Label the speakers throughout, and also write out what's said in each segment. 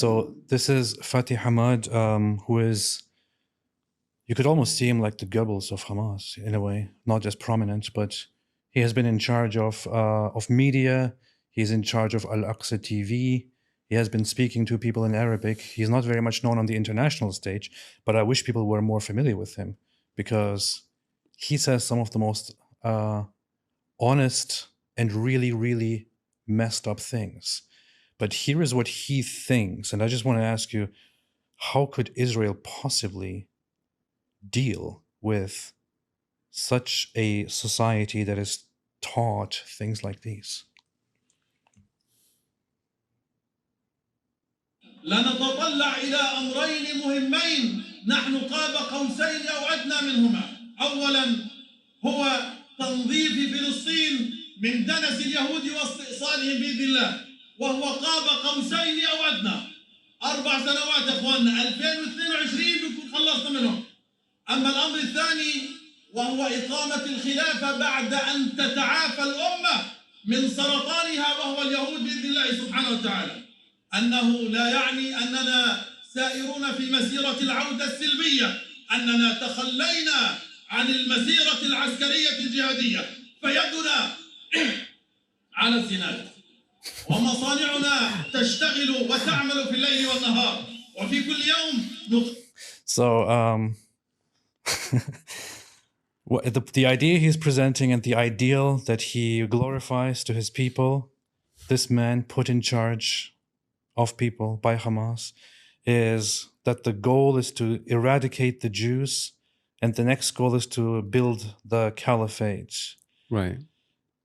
Speaker 1: So this is Fathi Hammad, who is, you could almost see him like the Goebbels of Hamas in a way, not just prominent, but he has been in charge of media. He's in charge of Al-Aqsa TV. He has been speaking to people in Arabic. He's not very much known on the international stage, but I wish people were more familiar with him because he says some of the most honest and really, really messed up things. But here is what he thinks, and I just want to ask you, how could Israel possibly deal with such a society that is taught things like these?
Speaker 2: لنتطلع إلى أمرين مهمين نحن قاب قوسين أو أدنى منهما. أولا هو تنظيف فلسطين من دنس اليهود واستئصالهم بإذن الله، وهو قاب قوسين أو أدنى. 4 سنوات يا إخواننا، 2022 بنكون خلصنا منهم. أما الأمر الثاني وهو إقامة الخلافة بعد أن تتعافى الأمة من سرطانها وهو اليهود بإذن الله سبحانه وتعالى. أنه لا يعني أننا سائرون في مسيرة العودة السلمية، أننا تخلينا عن المسيرة العسكرية الجهادية، فيدنا على الزناد ومصانعنا تشتغل وتعمل في الليل والنهار وفي كل يوم
Speaker 1: the idea he's presenting and the ideal that he glorifies to his people, this man put in charge of people by Hamas, is that the goal is to eradicate the Jews and the next goal is to build the caliphate.
Speaker 3: Right.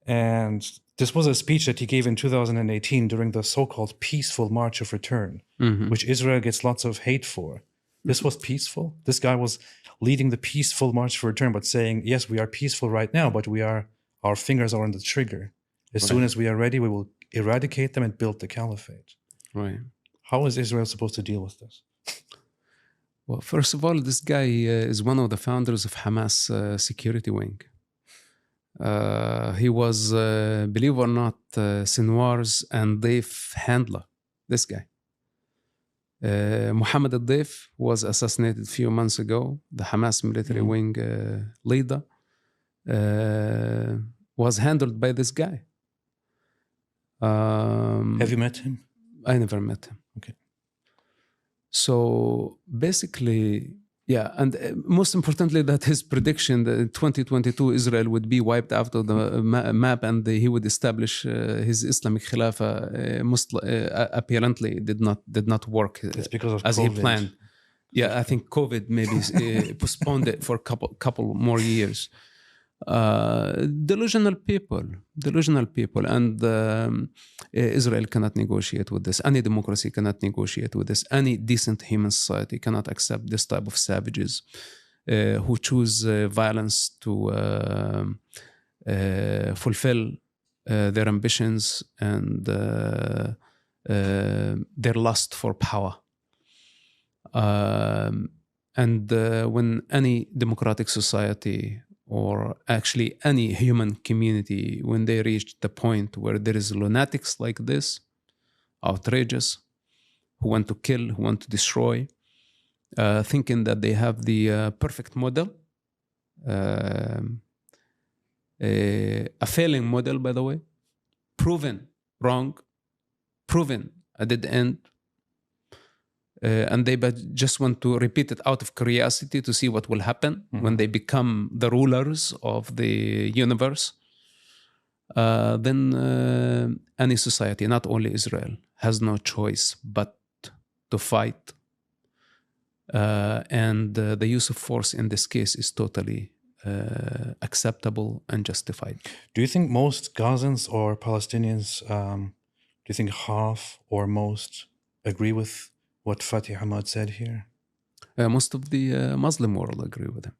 Speaker 1: And this was a speech that he gave in 2018 during the so-called peaceful March of Return, which Israel gets lots of hate for. This was peaceful. This guy was leading the peaceful March for Return, but saying, yes, we are peaceful right now, but our fingers are on the trigger. As soon as we are ready, we will eradicate them and build the caliphate.
Speaker 3: Right.
Speaker 1: How is Israel supposed to deal with this?
Speaker 3: Well, first of all, this guy is one of the founders of Hamas security wing. He was, believe it or not, Sinwar's and Deif handler, this guy. Mohammed al-Deif was assassinated a few months ago. The Hamas military wing leader was handled by this guy.
Speaker 1: Have you met him?
Speaker 3: I never met him.
Speaker 1: Okay.
Speaker 3: So basically, yeah, and most importantly, that his prediction that in 2022 Israel would be wiped out of the map and he would establish his Islamic Khilafah apparently did not work.
Speaker 1: It's because of
Speaker 3: as
Speaker 1: COVID.
Speaker 3: He planned. Yeah, I think COVID maybe postponed it for a couple more years. Delusional people, and Israel cannot negotiate with this. Any democracy cannot negotiate with this. Any decent human society cannot accept this type of savages who choose violence to fulfill their ambitions and their lust for power. And when any democratic society or actually any human community, when they reach the point where there is lunatics like this, outrageous, who want to kill, who want to destroy, thinking that they have the perfect model, a failing model, by the way, proven wrong, proven a dead end, and they just want to repeat it out of curiosity to see what will happen when they become the rulers of the universe. Then any society, not only Israel, has no choice but to fight. And the use of force in this case is totally acceptable and justified.
Speaker 1: Do you think most Gazans or Palestinians, do you think half or most agree with what Fathi Hammad said here?
Speaker 3: Most of the Muslim world agree with him.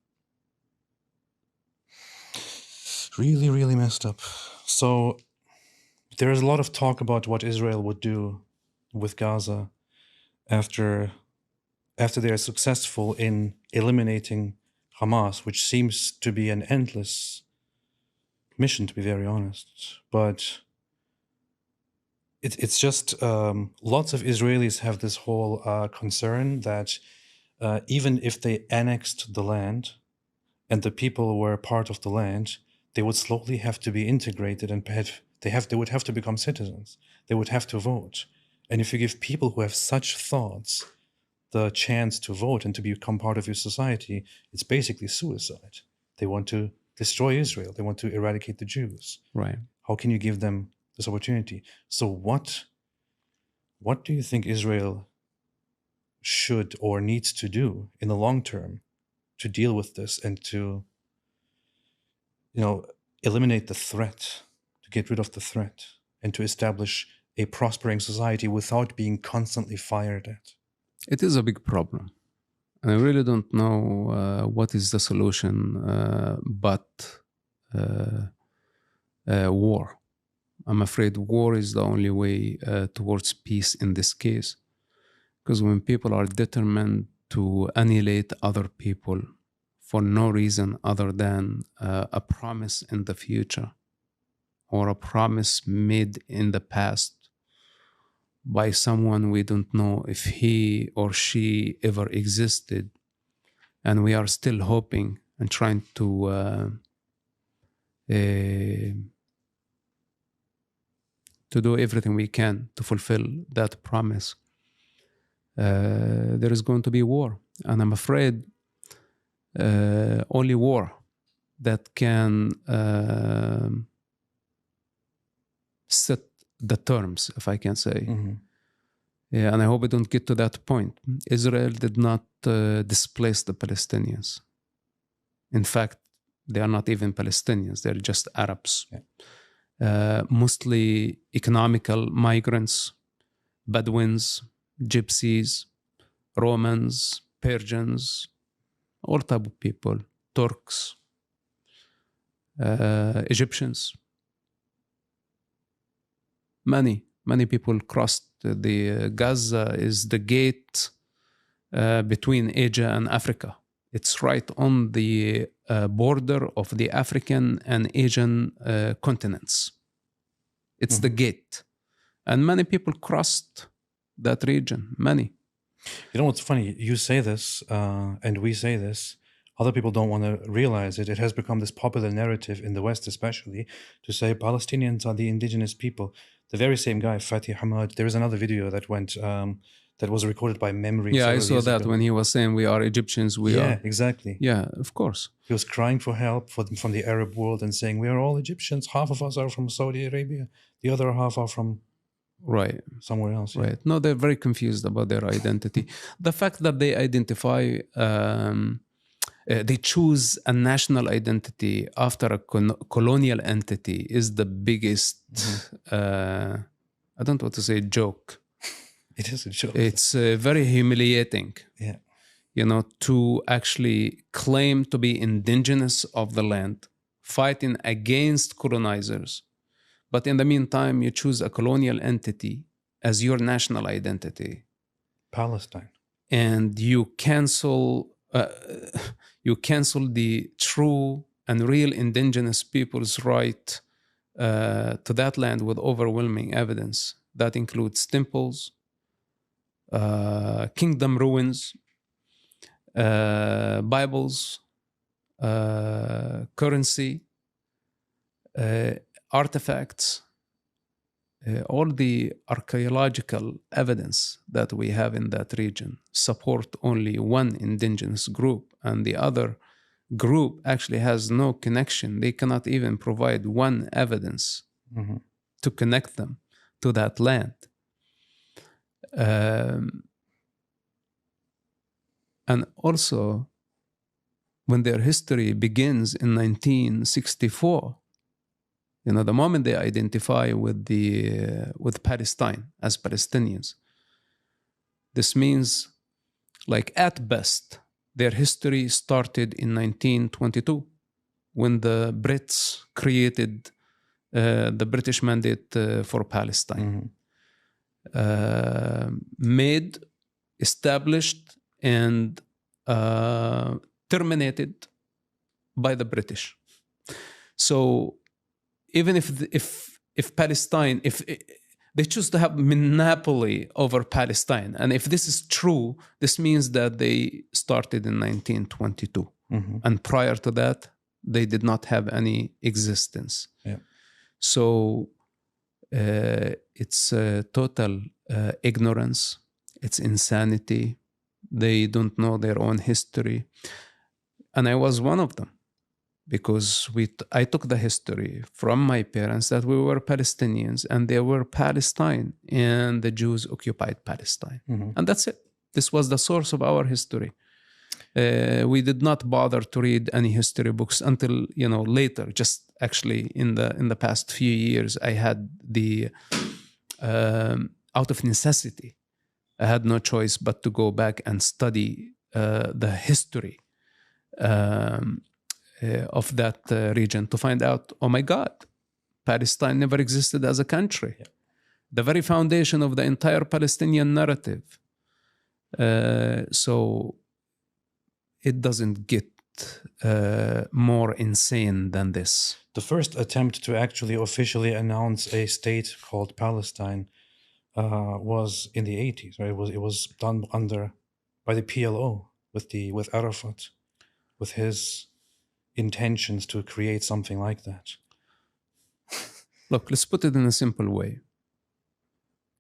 Speaker 1: Really, really messed up. So there is a lot of talk about what Israel would do with Gaza after they are successful in eliminating Hamas, which seems to be an endless mission, to be very honest. But it's just lots of Israelis have this whole concern that even if they annexed the land and the people were part of the land, they would slowly have to be integrated and they would have to become citizens. They would have to vote. And if you give people who have such thoughts the chance to vote and to become part of your society, it's basically suicide. They want to destroy Israel. They want to eradicate the Jews.
Speaker 3: Right.
Speaker 1: How can you give them this opportunity? So what do you think Israel should or needs to do in the long term to deal with this and to, eliminate the threat, to get rid of the threat, and to establish a prospering society without being constantly fired at?
Speaker 3: It is a big problem. And I really don't know what is the solution, but war. I'm afraid war is the only way towards peace in this case. Because when people are determined to annihilate other people for no reason other than a promise in the future or a promise made in the past by someone we don't know if he or she ever existed, and we are still hoping and trying to do everything we can to fulfill that promise, there is going to be war. And I'm afraid only war that can set the terms, if I can say.
Speaker 1: Mm-hmm.
Speaker 3: Yeah, and I hope we don't get to that point. Israel did not displace the Palestinians. In fact, they are not even Palestinians. They're just Arabs. Yeah. Mostly economical migrants, Bedouins, Gypsies, Romans, Persians, all type of people, Turks, Egyptians. Many people crossed the Gaza is the gate between Asia and Africa. It's right on the border of the African and Asian continents. It's the gate. And many people crossed that region, many.
Speaker 1: You know what's funny? You say this, and we say this. Other people don't want to realize it. It has become this popular narrative in the West, especially, to say Palestinians are the indigenous people. The very same guy, Fathi Hammad. There is another video that went that was recorded by memory.
Speaker 3: Yeah, I saw that when he was saying we are Egyptians.
Speaker 1: Yeah, exactly.
Speaker 3: Yeah, of course.
Speaker 1: He was crying for help from the Arab world and saying we are all Egyptians. Half of us are from Saudi Arabia. The other half are from somewhere else.
Speaker 3: Right. No, they're very confused about their identity. The fact that they identify, they choose a national identity after a colonial entity is the biggest, I don't want to say joke.
Speaker 1: It is a joke.
Speaker 3: It's very humiliating.
Speaker 1: Yeah.
Speaker 3: To actually claim to be indigenous of the land, fighting against colonizers. But in the meantime, you choose a colonial entity as your national identity.
Speaker 1: Palestine.
Speaker 3: And you cancel the true and real indigenous people's right to that land with overwhelming evidence. That includes temples, kingdom ruins, Bibles, currency, artifacts, all the archaeological evidence that we have in that region support only one indigenous group, and the other group actually has no connection. They cannot even provide one evidence to connect them to that land. And also, when their history begins in 1964, the moment they identify with Palestine as Palestinians, this means, like at best, their history started in 1922, when the Brits created the British Mandate for Palestine, made, established, and terminated by the British. So even if Palestine, They choose to have monopoly over Palestine. And if this is true, this means that they started in 1922. And prior to that, they did not have any existence.
Speaker 1: Yeah.
Speaker 3: So it's total ignorance. It's insanity. They don't know their own history. And I was one of them, because I took the history from my parents that we were Palestinians and they were Palestine, and the Jews occupied Palestine. And that's it. This was the source of our history. We did not bother to read any history books until later. Just actually in the past few years, I had the out of necessity, I had no choice but to go back and study the history of that region, to find out, oh my God, Palestine never existed as a country. Yeah. The very foundation of the entire Palestinian narrative. So it doesn't get more insane than this.
Speaker 1: The first attempt to actually officially announce a state called Palestine was in the 80s, right? It was done by the PLO with Arafat, with his intentions to create something like that.
Speaker 3: Look, let's put it in a simple way.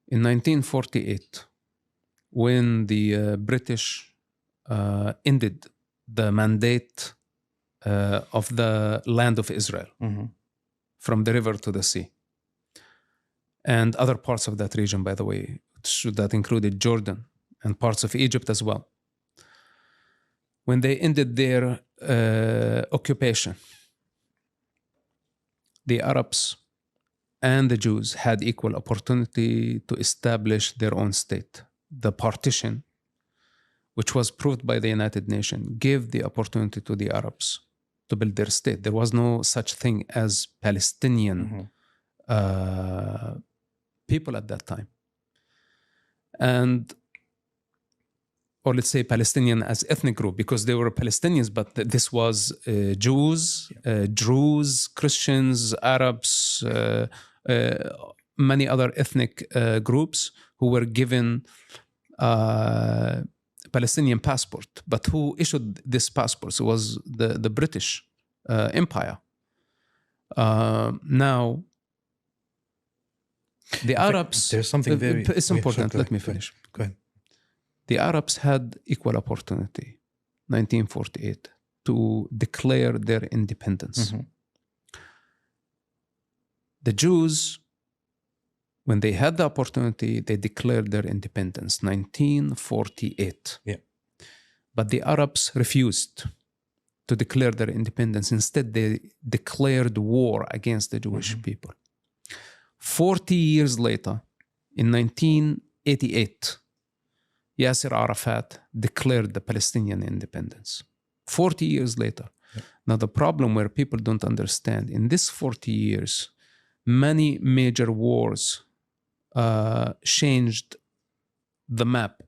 Speaker 3: In 1948, when the British ended the mandate of the land of Israel from the river to the sea, and other parts of that region, by the way, that included Jordan and parts of Egypt as well. When they ended their occupation, the Arabs and the Jews had equal opportunity to establish their own state. The partition, which was proved by the United Nations, gave the opportunity to the Arabs to build their state. There was no such thing as Palestinian people at that time. Or let's say Palestinian as ethnic group, because they were Palestinians, but this was Jews, Druze, Christians, Arabs, many other ethnic groups who were given Palestinian passport. But who issued this passport? It was the British Empire. Now, the Arabs...
Speaker 1: There's something very...
Speaker 3: It's important.
Speaker 1: Sorry,
Speaker 3: Let me finish.
Speaker 1: Go ahead.
Speaker 3: The Arabs had equal opportunity, 1948, to declare their independence. The Jews, when they had the opportunity, they declared their independence, 1948.
Speaker 1: Yeah.
Speaker 3: But the Arabs refused to declare their independence. Instead, they declared war against the Jewish people. 40 years later, in 1988, Yasser Arafat declared the Palestinian independence. 40 years later. Yeah. Now, the problem where people don't understand, in this 40 years, many major wars changed the map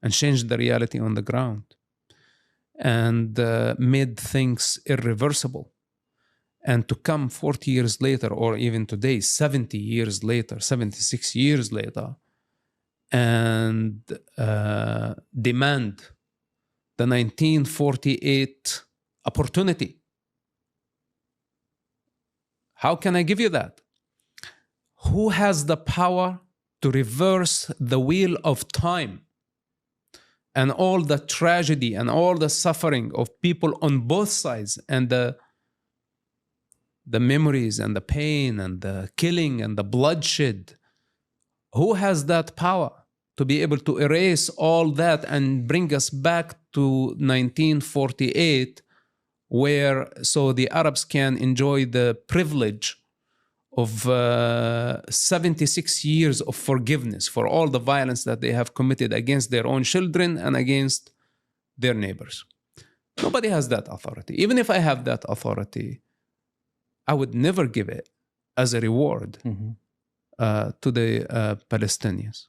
Speaker 3: and changed the reality on the ground and made things irreversible. And to come 40 years later, or even today, 70 years later, 76 years later, and demand the 1948 opportunity. How can I give you that? Who has the power to reverse the wheel of time and all the tragedy and all the suffering of people on both sides, and the memories and the pain and the killing and the bloodshed? Who has that power to be able to erase all that and bring us back to 1948, where so the Arabs can enjoy the privilege of 76 years of forgiveness for all the violence that they have committed against their own children and against their neighbors? Nobody has that authority. Even if I have that authority, I would never give it as a reward to the Palestinians.